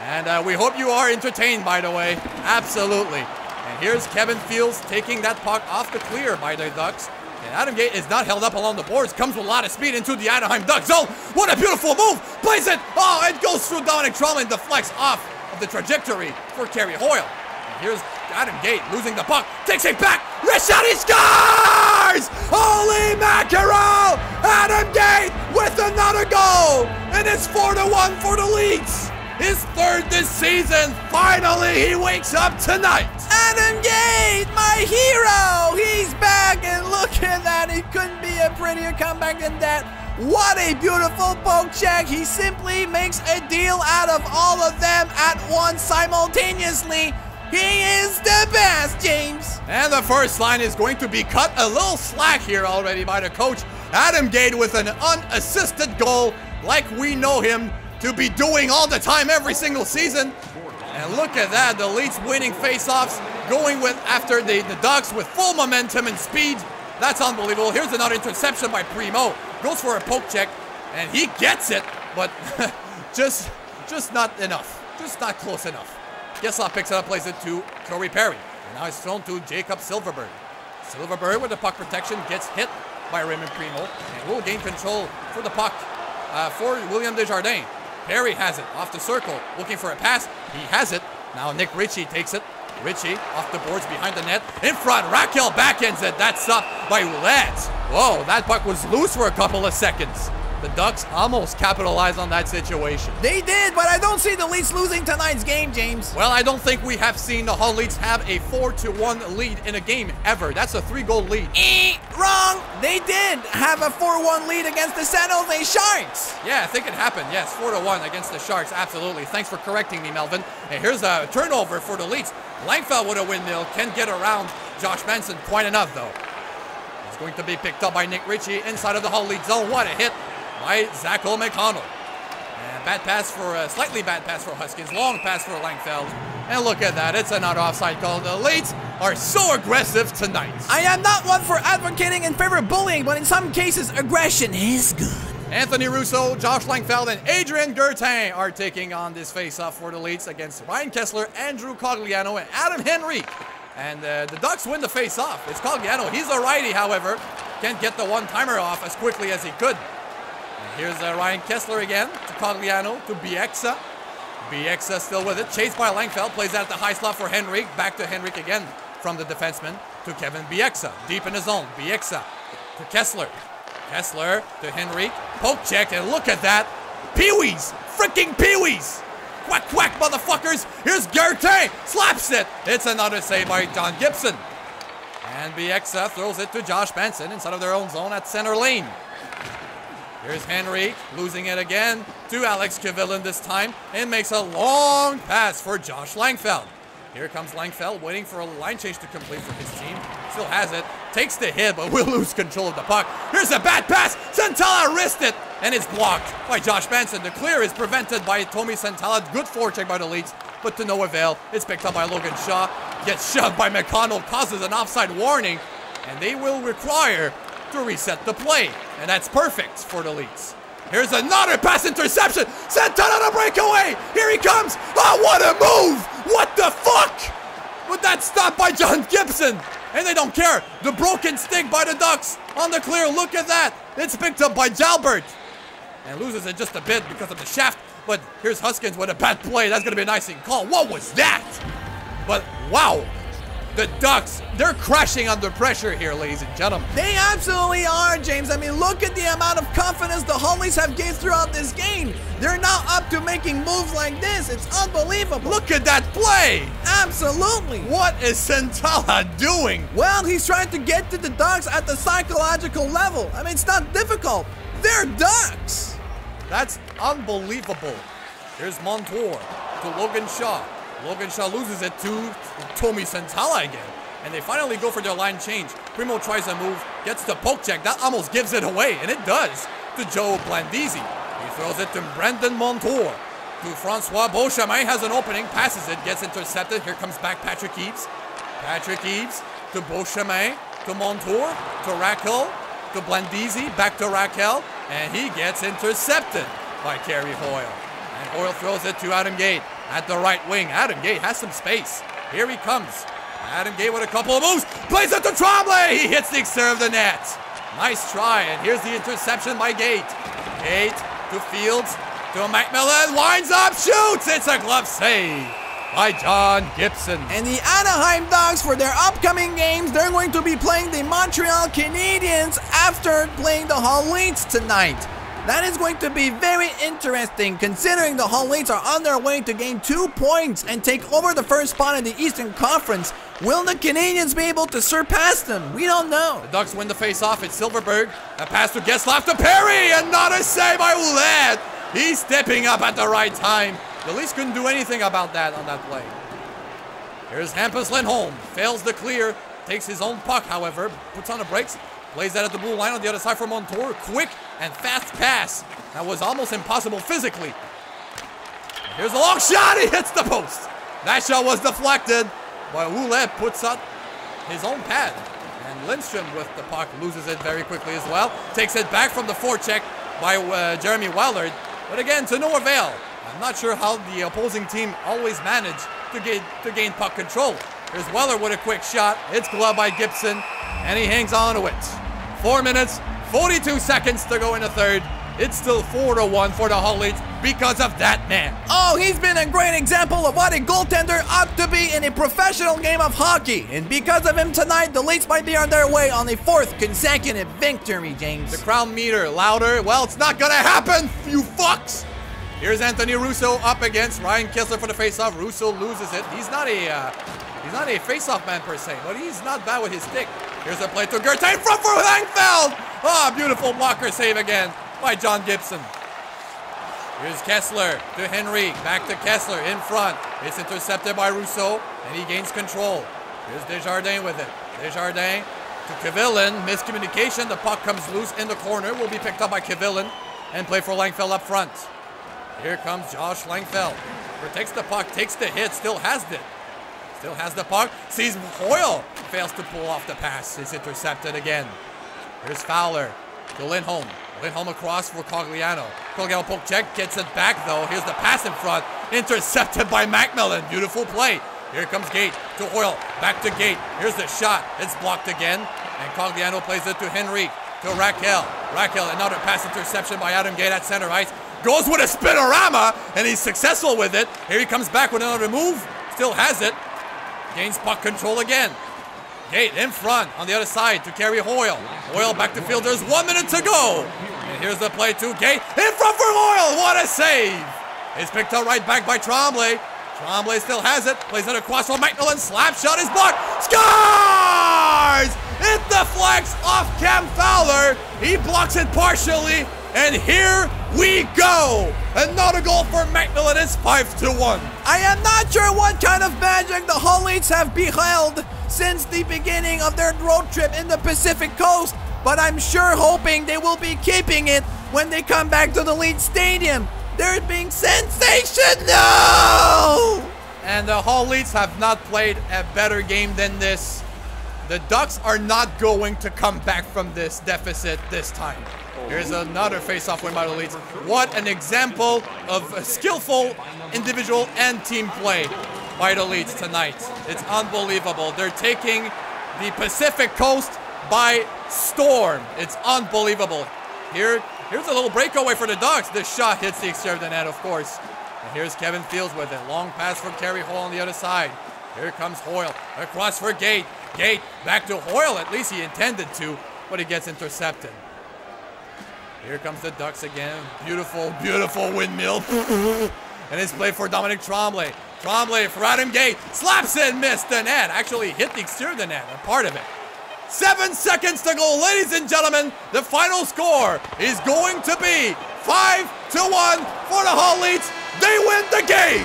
And we hope you are entertained, by the way. Absolutely. And here's Kevin Fields taking that puck off the clear by the Ducks. And Adam Gate is not held up along the boards. Comes with a lot of speed into the Anaheim Ducks zone. What a beautiful move. Plays it. Oh, it goes through Dominic Trollman. Deflects off of the trajectory for Kerry Hoyle. And here's Adam Gate losing the puck. Takes it back. Wrist shot. He scores! Holy mackerel! Adam Gate with another goal. And it's 4-1 for the Leets. His third this season. Finally, he wakes up tonight. Adam Gate, my hero. He's back, and look at that. It couldn't be a prettier comeback than that. What a beautiful poke check. He simply makes a deal out of all of them at once simultaneously. He is the best, James. And the first line is going to be cut a little slack here already by the coach. Adam Gate with an unassisted goal like we know him to be doing all the time every single season. And look at that, the Leets winning faceoffs, going with after the Ducks with full momentum and speed. That's unbelievable. Here's another interception by Primo. Goes for a poke check, and he gets it, but just not enough. Just not close enough. Getzlaf picks it up, plays it to Corey Perry. And now it's thrown to Jacob Silverberg. Silverberg with the puck protection gets hit by Raymond Primo and will gain control for the puck for William Desjardins. Perry has it off the circle, looking for a pass. He has it. Now Nick Ritchie takes it. Ritchie off the boards behind the net. In front, Raquel backhands it. That's stopped by Leets. Whoa, that puck was loose for a couple of seconds. The Ducks almost capitalized on that situation. They did, but I don't see the Leets losing tonight's game, James. Well, I don't think we have seen the Hull Leets have a 4-1 lead in a game ever. That's a 3-goal lead. Wrong. They did have a 4-1 lead against the San Jose Sharks. Yeah, I think it happened. Yes, 4-1 against the Sharks. Absolutely. Thanks for correcting me, Melvin. And here's a turnover for the Leets. Langfeld with a windmill. Can't get around Josh Benson quite enough, though. It's going to be picked up by Nick Ritchie inside of the Hull Leets zone. What a hit by Zacho McConnell. And bad pass for, slightly bad pass for Huskins. Long pass for Langfeld. And look at that. It's another offside call. The Leets are so aggressive tonight. I am not one for advocating in favor of bullying, but in some cases, aggression is good. Anthony Russo, Josh Langfeld, and Adrian Gertin are taking on this face-off for the Leets against Ryan Kessler, Andrew Cogliano, and Adam Henrique. And the Ducks win the face-off. It's Cogliano. He's a righty, however. Can't get the one-timer off as quickly as he could. And here's Ryan Kessler again to Cogliano, to Bieksa. Bieksa still with it. Chased by Langfeld. Plays out the high slot for Henrique. Back to Henrique again from the defenseman to Kevin Bieksa. Deep in the zone. Bieksa to Kessler. Kessler to Henrique. Poke check, and look at that. Pee-wees. Freaking Pee-wees. Quack, quack, motherfuckers. Here's Gertin. Slaps it. It's another save by John Gibson. And Bieksa throws it to Josh Benson inside of their own zone at center lane. Here's Henrique losing it again to Alex Kivillin this time and makes a long pass for Josh Langfeld. Here comes Langfeld waiting for a line change to complete for his team. Still has it. Takes the hit, but will lose control of the puck. Here's a bad pass. Santala wrist it, and it's blocked by Josh Benson. The clear is prevented by Tommy Santala. Good forecheck by the Leets, but to no avail. It's picked up by Logan Shaw. Gets shoved by McConnell, causes an offside warning, and they will require to reset the play. And that's perfect for the Leets. Here's another pass interception. Santana on a breakaway. Here he comes. Oh, what a move. What the fuck? But that's stopped by John Gibson. And they don't care. The broken stick by the Ducks on the clear. Look at that. It's picked up by Jalbert. And loses it just a bit because of the shaft. But here's Huskins with a bad play. That's going to be a nice call. What was that? But wow. The Ducks, they're crashing under pressure here, ladies and gentlemen. They absolutely are, James. I mean, look at the amount of confidence the Hullies have gained throughout this game. They're now up to making moves like this. It's unbelievable. Look at that play. Absolutely. What is Santala doing? Well, he's trying to get to the Ducks at the psychological level. I mean, it's not difficult. They're Ducks. That's unbelievable. Here's Montour to Logan Shaw. Logan Shaw loses it to Tommy Santala again. And they finally go for their line change. Primo tries a move, gets the poke check. That almost gives it away, and it does, to Joe Blandisi. He throws it to Brendan Montour. To Francois Beauchemin, has an opening, passes it, gets intercepted. Here comes back Patrick Eaves. Patrick Eaves to Beauchemin, to Montour, to Raquel, to Blandisi, back to Raquel, and he gets intercepted by Kerry Hoyle. And Hoyle throws it to Adam Gate at the right wing. Adam Gate has some space. Here he comes. Adam Gate with a couple of moves. Plays it to Tremblay. He hits the exterior of the net. Nice try. And here's the interception by Gate. Gate to Fields. To McMillan. Winds up. Shoots. It's a glove save by John Gibson. And the Anaheim Ducks, for their upcoming games, they're going to be playing the Montreal Canadiens after playing the Hull Leets tonight. That is going to be very interesting, considering the Hull Leets are on their way to gain 2 points and take over the first spot in the Eastern Conference. Will the Canadiens be able to surpass them? We don't know. The Ducks win the face-off. It's Silverberg. A pass to Getzlaf to Perry. And not a save by Ouellette. He's stepping up at the right time. The Leafs couldn't do anything about that on that play. Here's Hampus Lindholm. Fails the clear. Takes his own puck, however. Puts on the brakes. Plays that at the blue line on the other side for Montour. Quick and fast pass. That was almost impossible physically. Here's a long shot. He hits the post. That shot was deflected. But Ouellette puts up his own pad. And Lindstrom with the puck loses it very quickly as well. Takes it back from the forecheck by Jeremy Wellard. But again, to no avail. I'm not sure how the opposing team always manage to gain puck control. Here's Weller with a quick shot. It's gloved by Gibson, and he hangs on to it. 4 minutes, 42 seconds to go in the third. It's still 4-1 for the Hull Leets because of that man. Oh, he's been a great example of what a goaltender ought to be in a professional game of hockey. And because of him tonight, the Leets might be on their way on a 4th consecutive victory, James. The crown meter louder. Well, it's not gonna happen, you fucks. Here's Anthony Russo up against Ryan Kessler for the faceoff. Russo loses it. He's not a faceoff man per se, but he's not bad with his stick. Here's a play to Gertain in front for Langfeld. Ah, beautiful blocker save again by John Gibson. Here's Kessler to Henry, back to Kessler in front. It's intercepted by Russo, and he gains control. Here's Desjardins with it. Desjardins to Kivillin, miscommunication. The puck comes loose in the corner, will be picked up by Kivillin, and play for Langfeld up front. Here comes Josh Langfeld. Protects the puck, takes the hit, still has it. Still has the puck, sees Hoyle, fails to pull off the pass. It's intercepted again. Here's Fowler to Lindholm. Lindholm across for Cogliano. Cogliano poke check, gets it back though. Here's the pass in front, intercepted by Macmillan. Beautiful play. Here comes Gate to Hoyle, back to Gate. Here's the shot, it's blocked again. And Cogliano plays it to Henry, to Raquel. Raquel, another pass interception by Adam Gate at center ice. Goes with a spinorama, and he's successful with it. Here he comes back with another move. Still has it. Gains puck control again. Gate in front on the other side to carry Hoyle. Hoyle back to field. There's 1 minute to go. And here's the play to Gate. In front for Hoyle. What a save. It's picked up right back by Tremblay. Tremblay still has it. Plays it across for Macmillan. Slap shot is blocked. Scores! It deflects off Cam Fowler. He blocks it partially. And here we go. Another goal for Macmillan. It's 5-1. I am not sure what kind of magic the Hull Leets have beheld since the beginning of their road trip in the Pacific Coast, but I'm sure hoping they will be keeping it when they come back to the Leet Stadium. They're being sensational! And the Hull Leets have not played a better game than this. The Ducks are not going to come back from this deficit this time. Here's another face-off win by the Leets. What an example of skillful individual and team play by the Leets tonight. It's unbelievable. They're taking the Pacific Coast by storm. It's unbelievable. Here's a little breakaway for the Ducks. This shot hits the exterior of the net, of course. And here's Kevin Fields with it. Long pass for Kerry Hoyle on the other side. Here comes Hoyle. Across for Gate. Gate back to Hoyle. At least he intended to, but he gets intercepted. Here comes the Ducks again. Beautiful, beautiful windmill. And it's played for Dominic Tremblay. Tremblay for Adam Gate. Slaps it, missed the net. Actually hit the exterior of the net, a part of it. 7 seconds to go, ladies and gentlemen. The final score is going to be 5-1 for the Hull Leets. They win the game.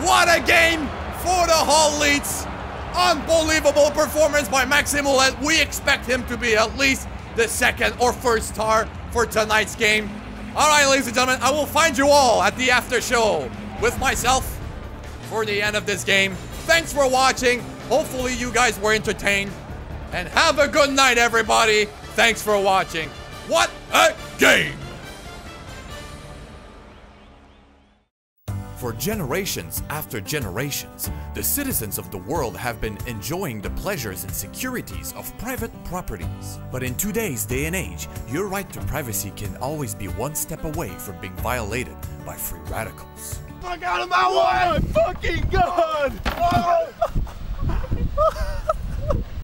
What a game for the Hull Leets. Unbelievable performance by Maxime Ouellet. We expect him to be at least the second or first star for tonight's game. All right, ladies and gentlemen, I will find you all at the after show with myself for the end of this game. Thanks for watching. Hopefully you guys were entertained. And have a good night, everybody. Thanks for watching. What a game! For generations after generations, the citizens of the world have been enjoying the pleasures and securities of private properties. But in today's day and age, your right to privacy can always be one step away from being violated by free radicals. Fuck out of my way! Oh my fucking god! Oh.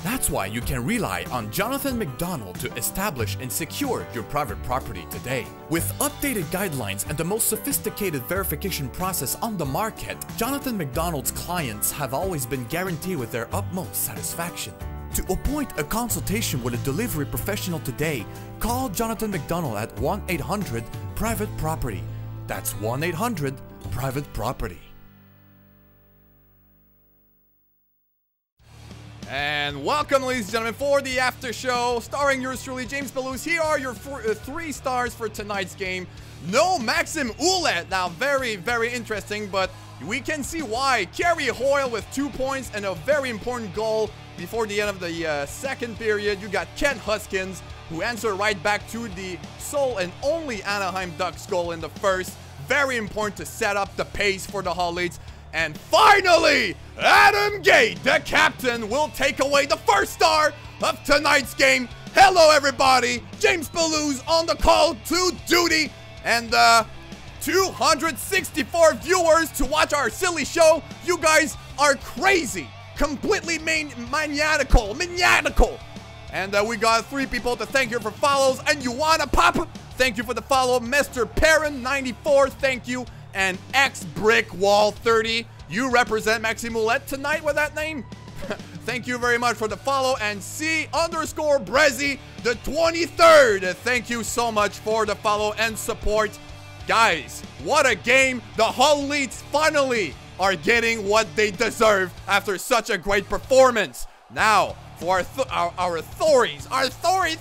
That's why you can rely on Jonathan McDonald to establish and secure your private property today. With updated guidelines and the most sophisticated verification process on the market, Jonathan McDonald's clients have always been guaranteed with their utmost satisfaction. To appoint a consultation with a delivery professional today, call Jonathan McDonald at 1-800-PRIVATE-PROPERTY. That's 1-800-PRIVATE-PROPERTY. And welcome, ladies and gentlemen, for the after show, starring yours truly, James Belouse. Here are your 3 stars for tonight's game. No Maxime Ouellet. Now, very, very interesting, but we can see why. Kerry Hoyle with 2 points and a very important goal before the end of the second period. You got Ken Huskins, who answered right back to the sole and only Anaheim Ducks goal in the first. Very important to set up the pace for the Hull Leets. And finally, Adam Gate, the captain, will take away the first star of tonight's game. Hello, everybody. James Baloo's on the call to duty. And 264 viewers to watch our silly show. You guys are crazy. Completely maniacal. And we got 3 people to thank you for follows. And you wanna pop? Thank you for the follow. Mr. Perrin94, thank you. And XBrickwall30. You represent Maximoulet tonight with that name. Thank you very much for the follow. And C_Brezzy, the 23rd. Thank you so much for the follow and support. Guys, what a game. The Hull Leets finally are getting what they deserve after such a great performance. Now, for our stories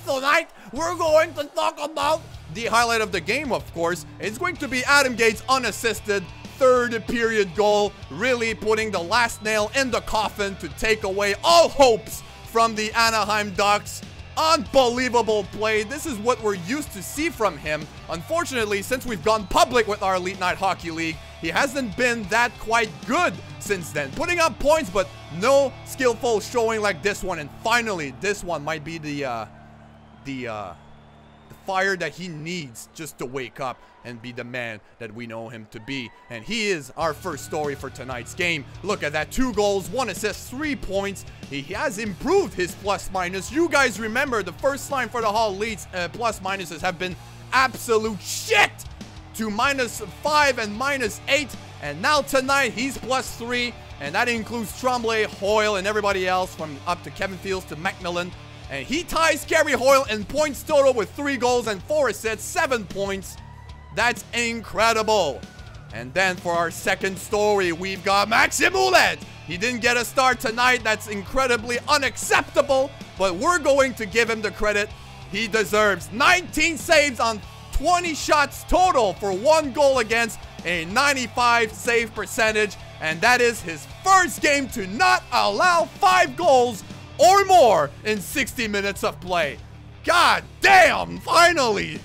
tonight, we're going to talk about the highlight of the game, of course. It's going to be Adam Gates' unassisted 3rd period goal, really putting the last nail in the coffin to take away all hopes from the Anaheim Ducks. Unbelievable play. This is what we're used to see from him. Unfortunately, since we've gone public with our Elite Night Hockey League, he hasn't been that quite good since then. Putting up points, but no skillful showing like this one. And finally, this one might be the fire that he needs just to wake up and be the man that we know him to be. And he is our first story for tonight's game. Look at that, 2 goals, 1 assist, 3 points. He has improved his plus minus. You guys remember the first line for the Hull Leets plus minuses have been absolute shit to -5 and -8. And now tonight he's +3, and that includes Tremblay, Hoyle, and everybody else from up to Kevin Fields to Macmillan. And he ties Gary Hoyle in points total with 3 goals and 4 assists, 7 points. That's incredible. And then for our second story, we've got Maximoulet. He didn't get a start tonight. That's incredibly unacceptable, but we're going to give him the credit he deserves. 19 saves on 20 shots total for 1 goal against, a 95 save percentage, and that is his first game to not allow 5 goals or more in 60 minutes of play. God damn, finally.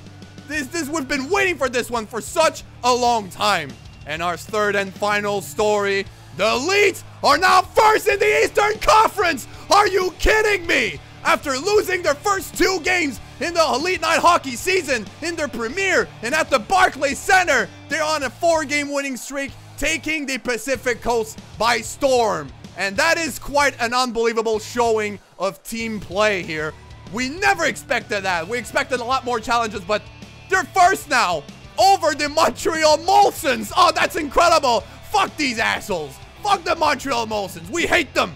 We've been waiting for this one for such a long time. And our third and final story, the Leets are now first in the Eastern Conference. Are you kidding me? After losing their first 2 games in the Elite Night Hockey season, in their premiere and at the Barclays Center, they're on a 4-game winning streak, taking the Pacific Coast by storm. And that is quite an unbelievable showing of team play here. We never expected that. We expected a lot more challenges, but they're first now over the Montreal Molsons. Oh, that's incredible. Fuck these assholes. Fuck the Montreal Molsons. We hate them.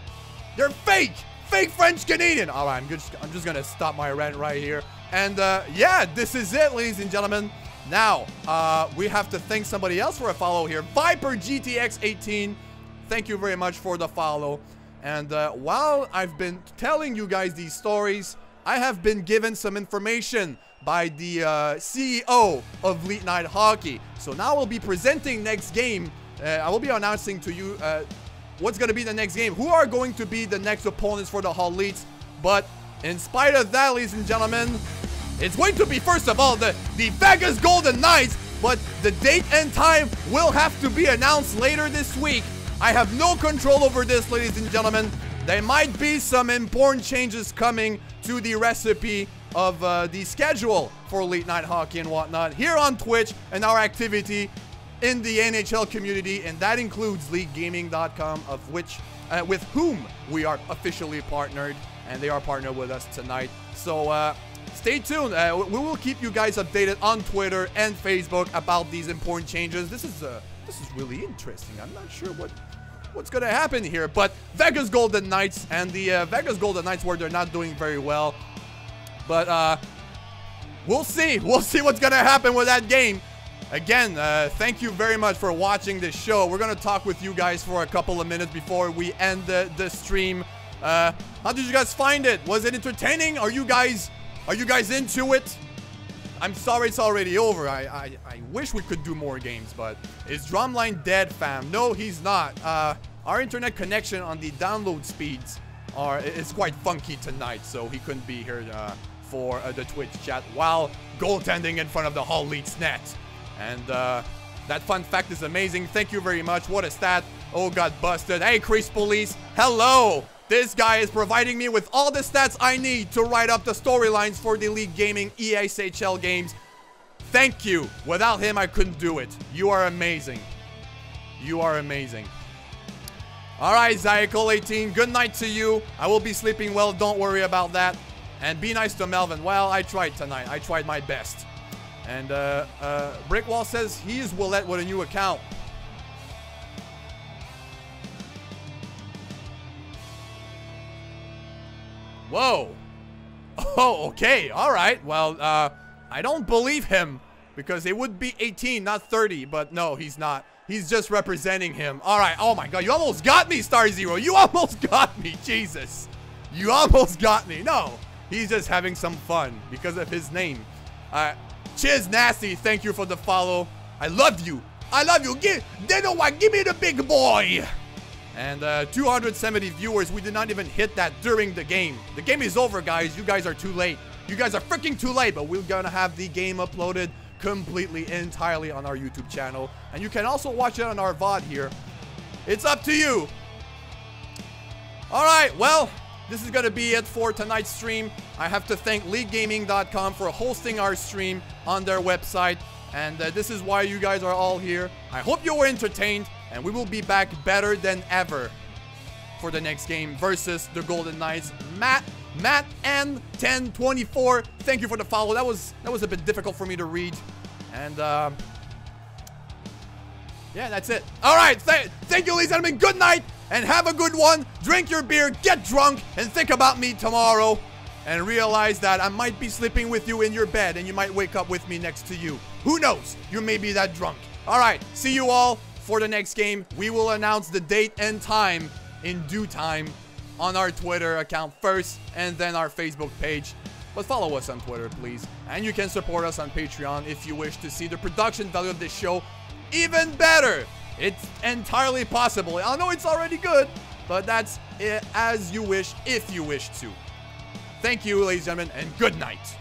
They're fake. Fake French Canadian. All right, I'm just gonna stop my rant right here. And yeah, this is it, ladies and gentlemen. Now, we have to thank somebody else for a follow here. Viper GTX 18. Thank you very much for the follow. And while I've been telling you guys these stories, I have been given some information by the CEO of Elite Night Hockey. So now we'll be presenting next game. I will be announcing to you what's going to be the next game, who are going to be the next opponents for the Hull Leets. But in spite of that, ladies and gentlemen, it's going to be, first of all, the Vegas Golden Knights. But the date and time will have to be announced later this week. I have no control over this, ladies and gentlemen. There might be some important changes coming to the recipe of the schedule for Elite Night Hockey and whatnot here on Twitch and our activity in the NHL community, and that includes LeagueGaming.com, of which with whom we are officially partnered, and they are partnered with us tonight. So stay tuned. We will keep you guys updated on Twitter and Facebook about these important changes. This is really interesting. I'm not sure what's gonna happen here, but Vegas Golden Knights and the Vegas Golden Knights, where they're not doing very well, but we'll see what's gonna happen with that game. Again, thank you very much for watching this show. We're gonna talk with you guys for a couple of minutes before we end the stream. How did you guys find it? Was it entertaining? Are you guys into it? I'm sorry it's already over. I wish we could do more games, but is Drumline dead, fam? No, he's not. Our internet connection on the download speeds is quite funky tonight, so he couldn't be here for the Twitch chat while goaltending in front of the Hull Leets net. And that fun fact is amazing. Thank you very much. What a stat. Oh, got busted. Hey, Crease Police. Hello. This guy is providing me with all the stats I need to write up the storylines for the League Gaming ESHL games. Thank you. Without him, I couldn't do it. You are amazing. You are amazing. All right, Zykel18, good night to you. I will be sleeping well. Don't worry about that. And be nice to Melvin. Well, I tried tonight. I tried my best. And Brickwall says he is Willette with a new account. Whoa. Oh, okay. All right. Well, I don't believe him because it would be 18, not 30. But no, he's not. He's just representing him. All right. Oh, my God. You almost got me, Star Zero. You almost got me. Jesus. You almost got me. No. He's just having some fun because of his name. Chiz Nasty, thank you for the follow. I love you. I love you. They know what? Give me the big boy. And 270 viewers. We did not even hit that during the game. The game is over, guys. You guys are too late. You guys are freaking too late. But we're going to have the game uploaded completely, entirely on our YouTube channel. And you can also watch it on our VOD here. It's up to you. All right, well, this is going to be it for tonight's stream. I have to thank LeetGaming.com for hosting our stream on their website. And this is why you guys are all here. I hope you were entertained. And we will be back better than ever for the next game versus the Golden Knights. Matt N1024, thank you for the follow. That was a bit difficult for me to read. And yeah, that's it. All right, thank you, ladies and gentlemen. Good night and have a good one. Drink your beer, get drunk, and think about me tomorrow. And realize that I might be sleeping with you in your bed and you might wake up with me next to you. Who knows? You may be that drunk. All right, see you all for the next game. We will announce the date and time in due time on our Twitter account first and then our Facebook page. But follow us on Twitter, please. And you can support us on Patreon if you wish to see the production value of this show even better. It's entirely possible. I know it's already good, but that's it as you wish if you wish to. Thank you, ladies and gentlemen, and good night.